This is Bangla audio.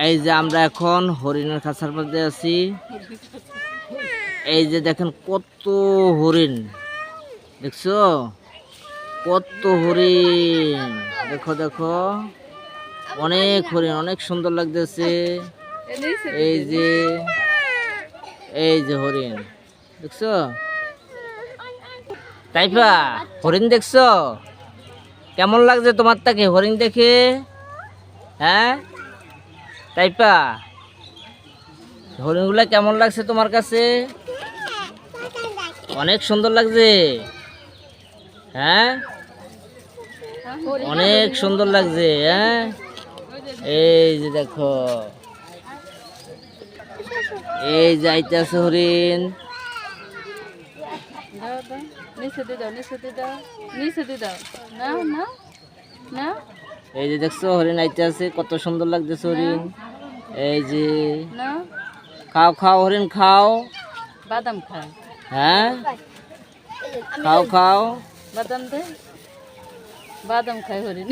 এই যে আমরা এখন হরিণের খাঁচার মধ্যে আছি। এই যে দেখেন কত হরিণ, দেখছো কত হরিণ, দেখো দেখো অনেক হরিণ, অনেক সুন্দর লাগতেছে। এই যে হরিণ দেখছো, তাইপা হরিণ দেখছো, কেমন লাগছে তোমার তাকে হরিণ দেখে? হ্যাঁ তাইপা হরিণগুলা কেমন লাগছে তোমার কাছে? অনেক সুন্দর লাগছে। হ্যাঁ অনেক সুন্দর লাগছে। হ্যাঁ এই যে দেখো, এই যাইতেছে হরিণ। এই যে দেখছো হরিণ আইতে আছে, কত সুন্দর লাগতেছে হরিণ। এই যে খাও খাও হরিণ খাও, বাদাম খায়। হ্যাঁ খাও খাও, বাদাম দে, বাদাম খায় হরিণ।